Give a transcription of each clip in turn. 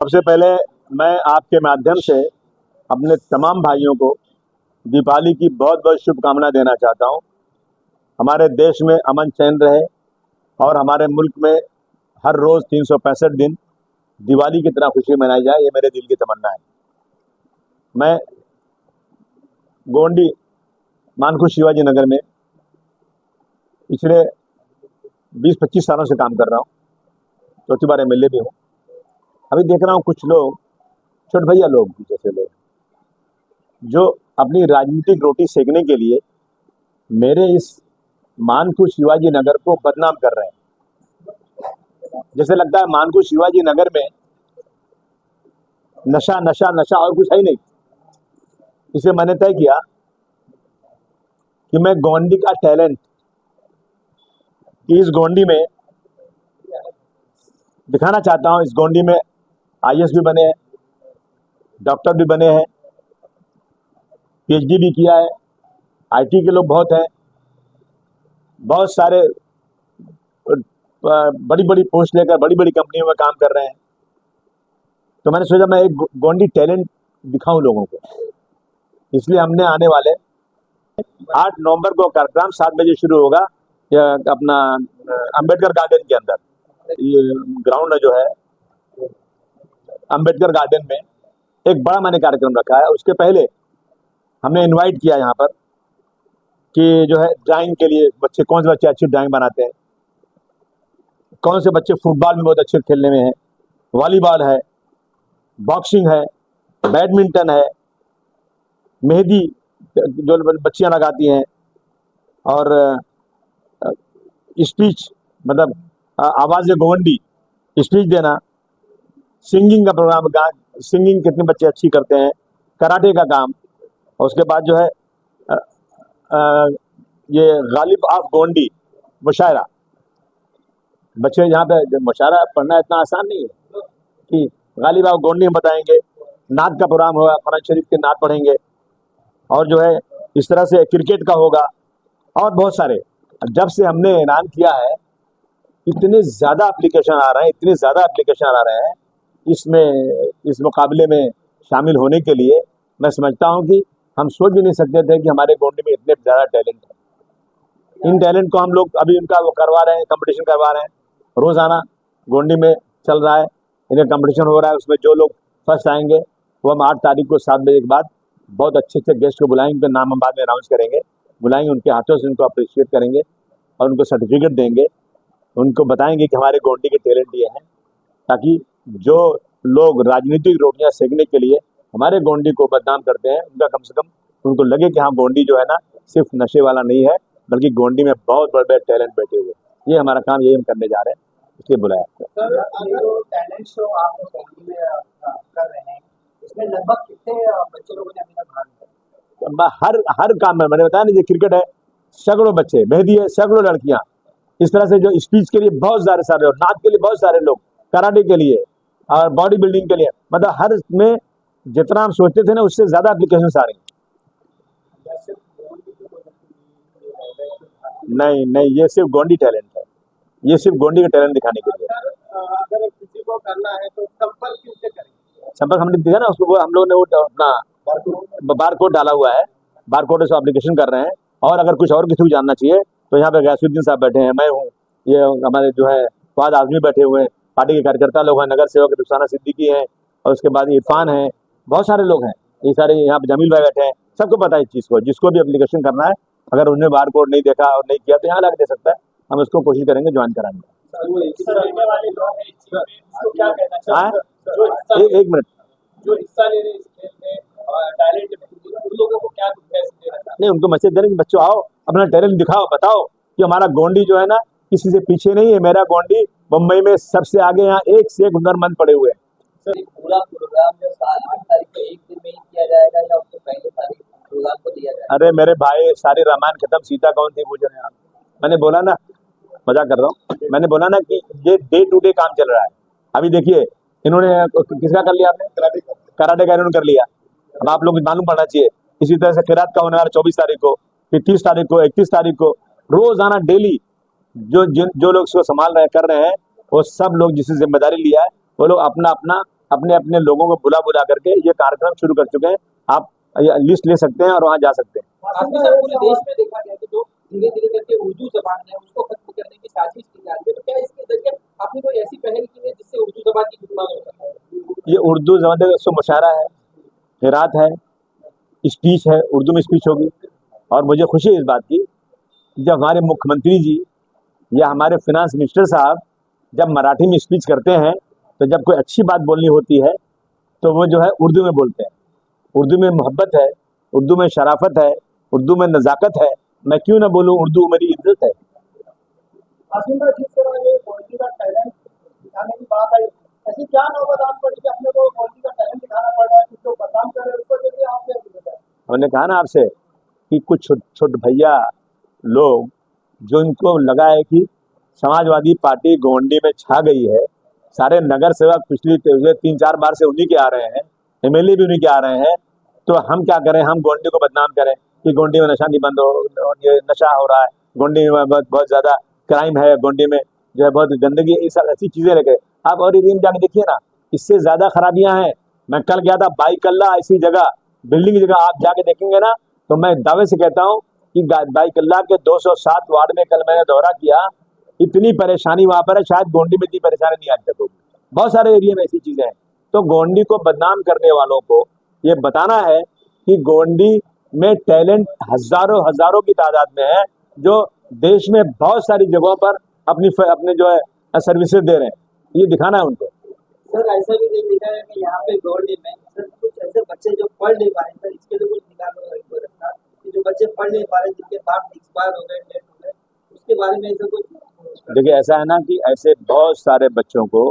सबसे पहले मैं आपके माध्यम से अपने तमाम भाइयों को दीपावली की बहुत बहुत शुभकामना देना चाहता हूं। हमारे देश में अमन चैन रहे और हमारे मुल्क में हर रोज़ 365 दिन दिवाली की तरह खुशी मनाई जाए, ये मेरे दिल की तमन्ना है। मैं गोंडी मानकुश शिवाजी नगर में पिछले 20-25 सालों से काम कर रहा हूँ। चौथी बार एमएलए भी हूँ। अभी देख रहा हूँ कुछ लोग, छोटे भैया लोग जैसे लोग, जो अपनी राजनीतिक रोटी सेकने के लिए मेरे इस मानकुश शिवाजी नगर को बदनाम कर रहे हैं। जैसे लगता है मानकुश शिवाजी नगर में नशा नशा नशा और कुछ है ही नहीं। इसे मैंने तय किया कि मैं गोंडी का टैलेंट इस गोंडी में दिखाना चाहता हूँ। इस गोंडी में आईएएस भी बने हैं, डॉक्टर भी बने हैं, पीएचडी भी किया है, आईटी के लोग बहुत हैं, बहुत सारे बड़ी बड़ी पोस्ट लेकर बड़ी बड़ी कंपनियों में काम कर रहे हैं। तो मैंने सोचा मैं एक गोंडी टैलेंट दिखाऊं लोगों को। इसलिए हमने आने वाले 8 नवंबर को कार्यक्रम 7 बजे शुरू होगा अपना अंबेडकर गार्डन के अंदर। ये ग्राउंड जो है अंबेडकर गार्डन में एक बड़ा मैंने कार्यक्रम रखा है। उसके पहले हमने इनवाइट किया यहाँ पर कि जो है ड्राइंग के लिए बच्चे, कौन से बच्चे अच्छी ड्राइंग बनाते हैं, कौन से बच्चे फुटबॉल में बहुत अच्छे खेलने में हैं, वॉलीबॉल है, बॉक्सिंग है, बैडमिंटन है, मेहंदी जो बच्चियां लगाती हैं, और स्पीच मतलब आवाज़ गोवंडी स्पीच देना, सिंगिंग का प्रोग्राम, सिंगिंग कितने बच्चे अच्छी करते हैं, कराटे का काम, और उसके बाद जो है ये गालिब ऑफ गोंडी मुशायरा। बच्चे यहाँ पे मुशायरा पढ़ना इतना आसान नहीं है कि गालिब ऑफ गोंडी हम बताएंगे। नात का प्रोग्राम होगा, कुरान शरीफ के नात पढ़ेंगे, और जो है इस तरह से क्रिकेट का होगा और बहुत सारे। जब से हमने ऐलान किया है इतने ज़्यादा एप्लीकेशन आ रहे हैं, इतने ज़्यादा एप्लीकेशन आ रहे हैं इसमें, इस मुकाबले में शामिल होने के लिए। मैं समझता हूं कि हम सोच भी नहीं सकते थे कि हमारे गोंडी में इतने ज़्यादा टैलेंट है। इन टैलेंट को हम लोग अभी उनका वो करवा रहे हैं, कंपटीशन करवा रहे हैं। रोज़ाना गोंडी में चल रहा है, इनका कंपटीशन हो रहा है। उसमें जो लोग फर्स्ट आएंगे वो हम 8 तारीख को 7 बजे के बाद बहुत अच्छे अच्छे गेस्ट को बुलाएंगे। उनके नाम हम बाद में अनाउंस करेंगे, बुलाएंगे, उनके हाथों से उनको अप्रिशिएट करेंगे और उनको सर्टिफिकेट देंगे। उनको बताएंगे कि हमारे गोंडी के टैलेंट ये हैं, ताकि जो लोग राजनीतिक रोटियां सेकने के लिए हमारे गोंडी को बदनाम करते हैं, उनका कम से कम उनको लगे कि हाँ गोंडी जो है ना सिर्फ नशे वाला नहीं है, बल्कि गोंडी में बहुत बड़े बड़े टैलेंट बैठे हुए। ये हमारा काम, यही हम करने जा रहे हैं, इसलिए बुलाया आपको। सर, ये जो टैलेंट शो आप गोंडी में कर रहे हैं, इसमें लगभग कितने बच्चे लोगों ने अपना भाग लिया? हर काम में, मैंने बताया नहीं, क्रिकेट है सैकड़ों बच्चे, मेहंदी है सैकड़ों लड़कियां, इस तरह से जो स्पीच के लिए बहुत सारे लोग, नाच के लिए बहुत सारे लोग, कराटे के लिए और बॉडी बिल्डिंग के लिए, मतलब हर में जितना हम सोचते थे ना उससे ज्यादा एप्लीकेशन आ रही हैं। नहीं नहीं, ये सिर्फ गोंडी टैलेंट है, ये सिर्फ गोंडी का टैलेंट दिखाने के लिए। अगर किसी को करना है तो संपर्क किससे करें? संपर्क हमने दिया ना उसको, वो हम लोगों ने वो अपना बार कोड डाला हुआ है, बार कोड से एप्लीकेशन कर रहे हैं। और अगर कुछ और किसी को जानना चाहिए तो यहाँ पे गैसुद्दीन साहब बैठे हैं, मैं हूँ, ये हमारे जो है फवाद आजमी बैठे हुए हैं, पार्टी के कार्यकर्ता लोग हैं, नगर सेवक रुखसाना सिद्दीकी हैं, और उसके बाद इरफान है, बहुत सारे लोग हैं, ये सारे यहाँ पे जमील भाई बैठे हैं। सबको पता है इस चीज़ को। जिसको भी एप्लीकेशन करना है, अगर उन्होंने बार कोड नहीं देखा और नहीं किया तो यहाँ लगा दे सकता है। हम उसको कोशिश करेंगे ज्वाइन कराने की। एक मिनट, जो हिस्सा ले रहे हैं इस खेल में, टैलेंट उन लोगों को क्या मैसेज देना चाहते हैं? नहीं, उनको मैसेज दे रहे हैं कि बच्चों आओ, अपना टैलेंट दिखाओ, बताओ कि हमारा गोंडी जो है ना किसी से पीछे नहीं है। मेरा गोंडी मुंबई में सबसे आगे, यहाँ एक से एक हुनरमंद पड़े हुए हैं। सर, पूरा प्रोग्राम जो 8 तारीख को एक दिन में ही किया जाएगा या उससे पहले तारीख प्रोग्राम को दिया जाएगा? अरे मेरे भाई, सारी रामायण खत्म, सीता कौन थी पूछ रहे हैं आप? मैंने बोला ना, मजाक कर रहा हूँ, मैंने बोला ना कि ये डे टू डे काम चल रहा है। अभी देखिए इन्होंने किसका कर लिया, आपने कराटे का इन्होंने कर लिया। अब आप लोग मालूम पड़ना चाहिए। इसी तरह से किरात का होने वाला 24 तारीख को, फिर 30 तारीख को, 31 तारीख को, रोजाना डेली जो लोग इसको संभाल रहे कर रहे हैं, वो सब लोग जिसने जिम्मेदारी लिया है वो लोग अपना अपना अपने अपने लोगों को बुला बुला करके ये कार्यक्रम शुरू कर चुके हैं। आप लिस्ट ले सकते हैं और वहाँ जा सकते हैं। काफी सारे पूरे देश में देखा गया कि जो धीरे धीरे करके उर्दू जबान है उसको खत्म करने की साजिश की जा रही है, तो क्या इसके जरिए आपने कोई ऐसी पहल की है जिससे उर्दू जबान की खिदमत हो सके? ये उर्दू जबान का मुशायरा है, किरात है, स्पीच है, उर्दू में स्पीच होगी। और मुझे खुशी है इस बात की, जब हमारे मुख्यमंत्री जी या हमारे फिनांस मिनिस्टर साहब जब मराठी में स्पीच करते हैं, तो जब कोई अच्छी बात बोलनी होती है तो वो जो है उर्दू में बोलते हैं। उर्दू में मोहब्बत है, उर्दू में शराफत है, उर्दू में नज़ाकत है। मैं क्यों ना बोलूँ, उर्दू मेरी इज्जत है। आसिम भाई, जिस तरह ये क्वालिटी का टैलेंट दिखाने की बात आई, ऐसी क्या नौबत आन पड़ी कि अपने को क्वालिटी का टैलेंट दिखाना पड़ रहा है, कुछ लोग बदनाम कर रहे हैं उसको, जैसे आपने बताया? हमने कहा ना आपसे कि कुछ छोटे भैया लोग जो इनको लगा है कि समाजवादी पार्टी गोंडी में छा गई है, सारे नगर सेवक पिछली 3-4 बार से उन्हीं के आ रहे हैं, एमएलए भी उन्हीं के आ रहे हैं, तो हम क्या करें, हम गोंडी को बदनाम करें कि गोंडी में नशा नहीं बंद हो, ये नशा हो रहा है, गोंडी में बहुत ज़्यादा क्राइम है, गोंडी में जो है बहुत गंदगी, ये सब ऐसी चीज़ें लेके आप और एरिया में जाके देखिए ना, इससे ज़्यादा खराबियां हैं। मैं कल गया था बाईकल्ला ऐसी जगह, बिल्डिंग की जगह, आप जाके देखेंगे ना तो मैं दावे से कहता हूँ कि बाईकल्ला के 207 वार्ड में कल मैंने दौरा किया, इतनी परेशानी वहां पर है, शायद गोंडी में इतनी परेशानी नहीं आज तक होगी। बहुत सारे एरिया में ऐसी चीजें हैं। तो गोंडी को बदनाम करने वालों को ये बताना है कि गोंडी में टैलेंट हजारों हजारों की तादाद में है, जो देश में बहुत सारी जगहों पर अपने जो है सर्विसेज दे रहे हैं। ये दिखाना है उनको। सर, ऐसा भी देखा है कि यहाँ पे गोल्डी में सर कुछ ऐसे बच्चे जो पढ़ नहीं पा रहे, सर इसके लिए कुछ निकालो रखना कि जो बच्चे पढ़ नहीं पा रहे, जिनके बाप एक्सपायर हो गए, डेथ हो गए, उसके बारे में ऐसा कुछ? देखिए, ऐसा है ना कि ऐसे बहुत सारे बच्चों को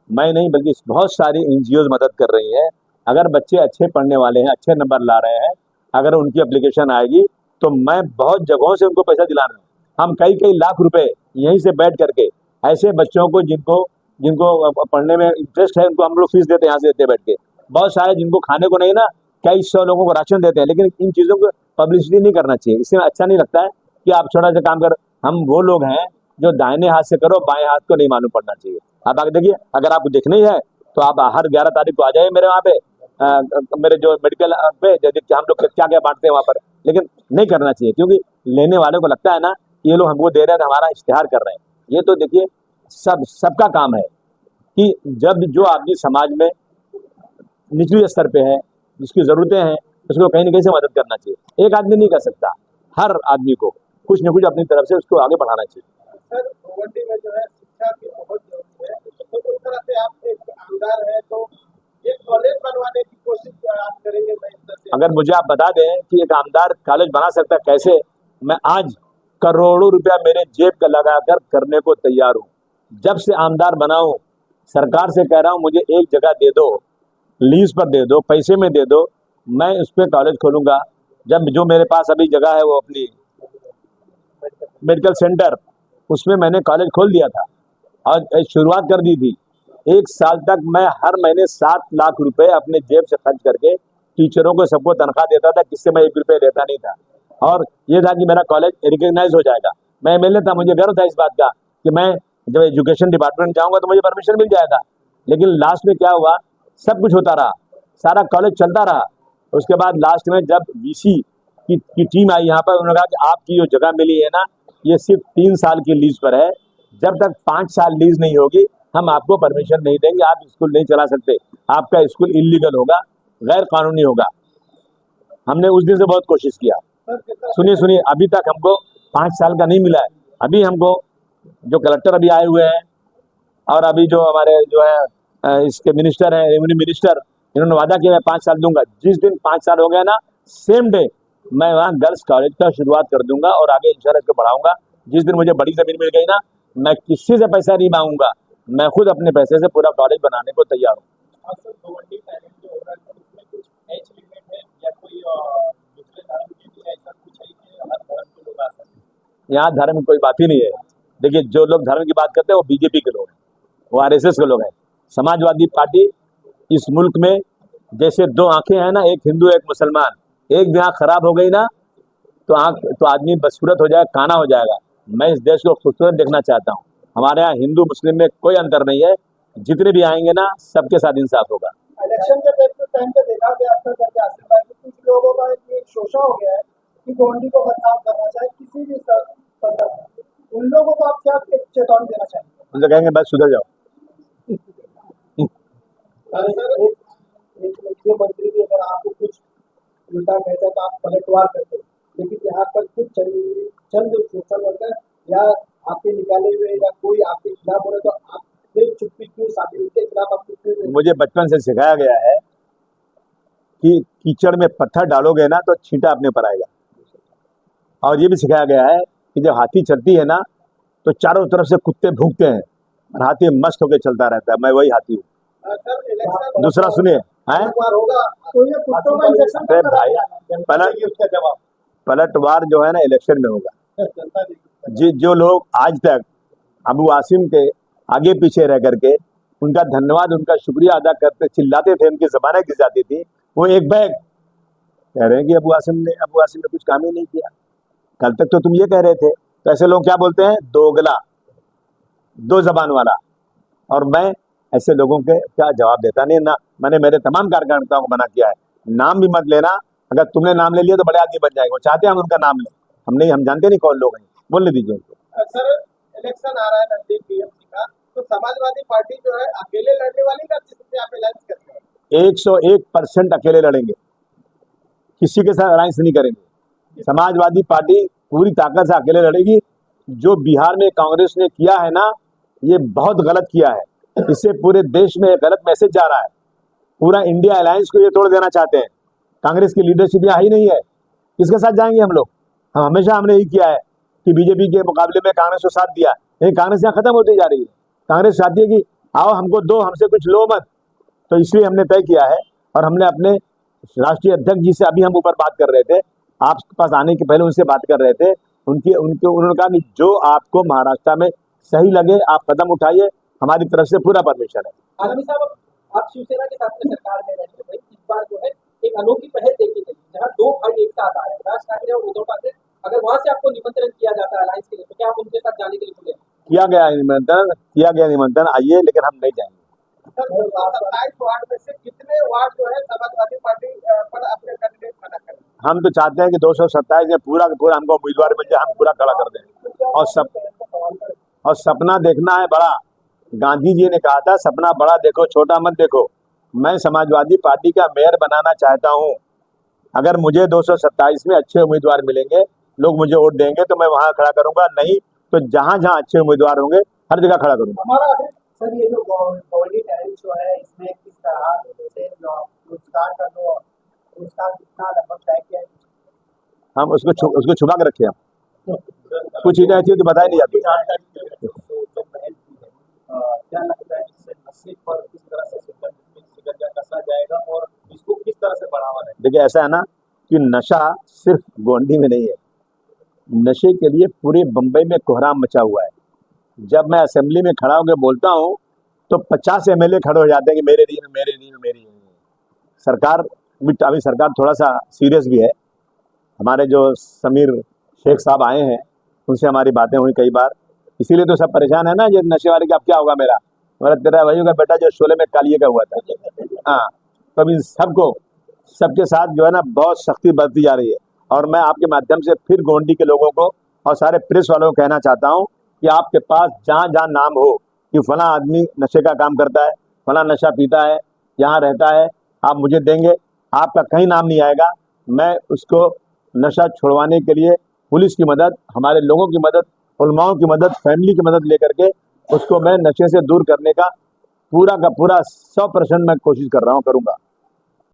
मैं नहीं बल्कि बहुत सारी एनजीओ मदद कर रही है। अगर बच्चे अच्छे पढ़ने वाले हैं, अच्छे नंबर ला रहे हैं, अगर उनकी एप्लीकेशन आएगी तो मैं बहुत जगहों से उनको पैसा दिला रहा हूँ। हम कई कई लाख रुपए यहीं से बैठ करके ऐसे बच्चों को जिनको जिनको पढ़ने में इंटरेस्ट है, उनको हम लोग फीस देते हैं, यहाँ से देते बैठ के। बहुत सारे जिनको खाने को नहीं ना, कई 100 लोगों को राशन देते हैं, लेकिन इन चीज़ों को पब्लिसिटी नहीं करना चाहिए। इससे अच्छा नहीं लगता है कि आप छोटा सा काम कर। हम वो लोग हैं जो दाहिने हाथ से करो, बाएं हाथ को नहीं मालूम पड़ना चाहिए। आप आगे देखिए, अगर आपको देखना ही है तो आप हर 11 तारीख को आ जाइए मेरे वहाँ पे, मेरे जो मेडिकल पे हम लोग क्या क्या बांटते हैं वहाँ पर। लेकिन नहीं करना चाहिए, क्योंकि लेने वाले को लगता है ना कि ये लोग हमको दे रहे हैं तो हमारा इश्तेहार कर रहे हैं। ये तो देखिए सबका काम है कि जब जो आदमी समाज में निचले स्तर पे है, जिसकी ज़रूरतें हैं, उसको कहीं ना कहीं से मदद करना चाहिए। एक आदमी नहीं कर सकता, हर आदमी को कुछ न कुछ अपनी तरफ से उसको आगे बढ़ाना चाहिए। सर, गोवंडी में जो है शिक्षा की बहुत जरूरत है, तो उस तरह से आप एक आमदार है तो एक कॉलेज बनवाने की कोशिश आप करेंगे? मैं इस तरह से अगर मुझे आप बता दें कि एक आमदार कॉलेज बना सकता है कैसे, मैं आज करोड़ों रुपया मेरे जेब का लगाकर करने को तैयार हूँ। जब से आमदार बना हूँ, सरकार से कह रहा हूँ मुझे एक जगह दे दो, लीज पर दे दो, पैसे में दे दो, मैं उस पर कॉलेज खोलूंगा। जब जो मेरे पास अभी जगह है वो अपनी मेडिकल सेंटर, उसमें मैंने कॉलेज खोल दिया था और शुरुआत कर दी थी। 1 साल तक मैं हर महीने 7 लाख रुपए अपने जेब से खर्च करके टीचरों को सबको तनख्वाह देता था, किससे मैं 1 रुपये लेता नहीं था। और ये था कि मेरा कॉलेज रिकग्नाइज हो जाएगा। मैं एमएलए था, मुझे गर्व था इस बात का कि मैं जब एजुकेशन डिपार्टमेंट जाऊंगा तो मुझे परमिशन मिल जाएगा। लेकिन लास्ट में क्या हुआ, सब कुछ होता रहा, सारा कॉलेज चलता रहा। उसके बाद लास्ट में जब वीसी की टीम आई यहाँ पर, उन्होंने कहा कि आपकी जो जगह मिली है ना, ये सिर्फ 3 साल की लीज पर है, जब तक 5 साल लीज नहीं होगी हम आपको परमिशन नहीं देंगे, आप स्कूल नहीं चला सकते, आपका स्कूल इलीगल होगा, गैर कानूनी होगा। हमने उस दिन से बहुत कोशिश किया। सुनिए, अभी तक हमको 5 साल का नहीं मिला है। अभी हमको जो कलेक्टर अभी आए हुए हैं और अभी जो हमारे जो है इसके मिनिस्टर हैं, रेवेन्यू मिनिस्टर, इन्होंने वादा किया मैं 5 साल दूंगा। जिस दिन 5 साल हो गया ना, सेम डे मैं वहाँ गर्ल्स कॉलेज का शुरुआत कर दूंगा और आगे इंशाल्लाह इसको बढ़ाऊंगा। जिस दिन मुझे बड़ी जमीन मिल गई ना, मैं किसी से पैसा नहीं मांगूंगा, मैं खुद अपने पैसे से पूरा कॉलेज बनाने को तैयार हूँ। यहाँ धर्म की कोई बात ही नहीं है। देखिए, जो लोग धर्म की बात करते हैं वो बीजेपी के लोग हैं, वो आरएसएस के लोग हैं। समाजवादी पार्टी इस मुल्क में जैसे 2 आंखें हैं ना, एक हिंदू एक मुसलमान, एक भी आँख खराब हो गई ना तो आदमी बदसूरत हो जाएगा, काना हो जाएगा। मैं इस देश को खूबसूरत देखना चाहता हूँ। हमारे यहाँ हिंदू मुस्लिम में कोई अंतर नहीं है। जितने भी आएंगे ना सबके साथ इंसाफ होगा। इलेक्शन के टाइम पे देखा गया अक्सर करके आसिफ भाई कि कुछ लोगों का एक शोषा हो गया है कि गोंडी को बदनाम करना चाहे किसी भी स्तर पर, उन लोगों को आप क्या चेतावनी देना चाहेंगे? उनसे कहेंगे बस सुधर जाओ। एक मुख्यमंत्री भी अगर आपको कुछ उल्टा कहता है तो आप पलटवार करते हैं, लेकिन यहाँ पर कुछ चंद सोशल वर्कर या आपके निकाले हुए या कोई आपके खिलाफ हो रहे तो आप फिर चुप्पी क्यों साधे, उनके खिलाफ आप क्यों? मुझे बचपन से सिखाया गया है कि कीचड़ में पत्थर डालोगे ना तो छींटा अपने पर आएगा, और ये भी सिखाया गया है कि जब हाथी चलती है ना तो चारों तरफ से कुत्ते भूखते हैं और हाथी मस्त होकर चलता रहता है। मैं वही हाथी हूँ। सर इलेक्शन दूसरा सुनिए, हैं होगा तो ये कुत्तों का इंजेक्शन अरे भाई पलटवार जो है ना इलेक्शन में होगा। जो लोग आज तक अबू आसिम के आगे पीछे रह करके उनका धन्यवाद उनका शुक्रिया अदा करते चिल्लाते थे, उनकी ज़बानें घिस जाती थी, वो एक बैग कह रहे हैं कि अबू आसिम ने कुछ काम ही नहीं किया। कल तक तो तुम ये कह रहे थे। तो ऐसे लोग क्या बोलते हैं? दोगला, दो जबान वाला। और मैं ऐसे लोगों के क्या जवाब देता नहीं ना। मैंने मेरे तमाम कार्यकर्ताओं को मना किया है, नाम भी मत लेना। अगर तुमने नाम ले लिया तो बड़े आदमी बन जाएंगे। वो चाहते हैं हम उनका नाम लें, हम जानते नहीं कौन लोग हैं, बोलने दीजिए उनको। सर इलेक्शन आ रहा है नजदीक बीएमसी का, तो समाजवादी पार्टी जो है अकेले लड़ने वाली का जिससे आप अलायंस करते हैं? 101% अकेले लड़ेंगे, किसी के साथ अलायंस नहीं करेंगे। समाजवादी पार्टी पूरी ताकत से अकेले लड़ेगी। जो बिहार में कांग्रेस ने किया है ना, ये बहुत गलत किया है। इससे पूरे देश में एक गलत मैसेज जा रहा है। पूरा इंडिया अलायंस को ये तोड़ देना चाहते हैं। कांग्रेस की लीडरशिप यहाँ ही नहीं है, किसके साथ जाएंगे हम लोग? हमेशा हमने यही किया है कि बीजेपी के मुकाबले में कांग्रेस को साथ दिया, लेकिन कांग्रेस यहाँ खत्म होती जा रही है। कांग्रेस चाहती है कि आओ हमको दो, हमसे कुछ लो मत। तो इसलिए हमने तय किया है, और हमने अपने राष्ट्रीय अध्यक्ष जी से अभी हम ऊपर बात कर रहे थे, आपके पास आने के पहले उनसे बात कर रहे थे। उन्होंने कहा कि जो आपको महाराष्ट्र में सही लगे आप कदम उठाइए, हमारी तरफ से पूरा परमिशन है। आलमी साहब, आप शिवसेना के साथ में सरकार में रहते हैं, इस बार जो है एक अनोखी पहल देखी गई जहाँ दो भाई एक साथ आ रहे हैं, राज ठाकरे और उद्धव ठाकरे। अगर वहां से आपको निमंत्रण किया जाता है अलायंस के लिए, तो क्या आप उनके साथ जाने के लिए खुले? किया गया निमंत्रण, आइए, लेकिन हम नहीं जाएंगे। 27 वार्ड में से कितने वार्ड जो है समाजवादी पार्टी पर अपने कैंडिडेट खड़ा करें? हम तो चाहते हैं कि 227 में पूरा हमको उम्मीदवार मिल जाए, हम पूरा खड़ा कर दें। और सपना देखना है बड़ा। गांधी जी ने कहा था सपना बड़ा देखो, छोटा मत देखो। मैं समाजवादी पार्टी का मेयर बनाना चाहता हूं। अगर मुझे 227 में अच्छे उम्मीदवार मिलेंगे, लोग मुझे वोट देंगे, तो मैं वहां खड़ा करूंगा, नहीं तो जहां जहां अच्छे उम्मीदवार होंगे हर जगह खड़ा करूंगा। हमारा सर ये जो गोल्डी टैलेंट शो है, इसमें किस तरह से पुरस्कार का जो पुरस्कार कितना लगभग तय किया है? हम उसको छुपा के रखे। हम कुछ चीजें ऐसी तो बताई नहीं जाती। क्या लगता है इससे नशे पर किस तरह से सिकंजा कसा जाएगा और इसको किस तरह से बढ़ावा दें? देखिए, ऐसा है ना कि नशा सिर्फ गोंडी में नहीं है, नशे के लिए पूरे बम्बई में कोहराम मचा हुआ है। जब मैं असेंबली में खड़ा होकर बोलता हूँ तो 50 MLA खड़े हो जाते हैं कि मेरी सरकार अभी सरकार थोड़ा सा सीरियस भी है। हमारे जो समीर शेख साहब आए हैं, उनसे हमारी बातें हुई कई बार, इसीलिए तो सब परेशान है ना। जो नशे वाले का अब क्या होगा मेरा तेरा वही होगा बेटा जो शोले में कालिए का हुआ था। हाँ, तो अभी सबके साथ जो है ना बहुत सख्ती बरती जा रही है। और मैं आपके माध्यम से फिर गोंडी के लोगों को और सारे प्रेस वालों को कहना चाहता हूँ कि आपके पास जहाँ जहाँ नाम हो कि फला आदमी नशे का काम करता है, फला नशा पीता है, यहाँ रहता है, आप मुझे देंगे, आपका कहीं नाम नहीं आएगा। मैं उसको नशा छुड़वाने के लिए पुलिस की मदद, हमारे लोगों की मदद, उलमाओं की मदद, फैमिली की मदद लेकर के उसको मैं नशे से दूर करने का पूरा 100% मैं कोशिश कर रहा हूँ, करूँगा।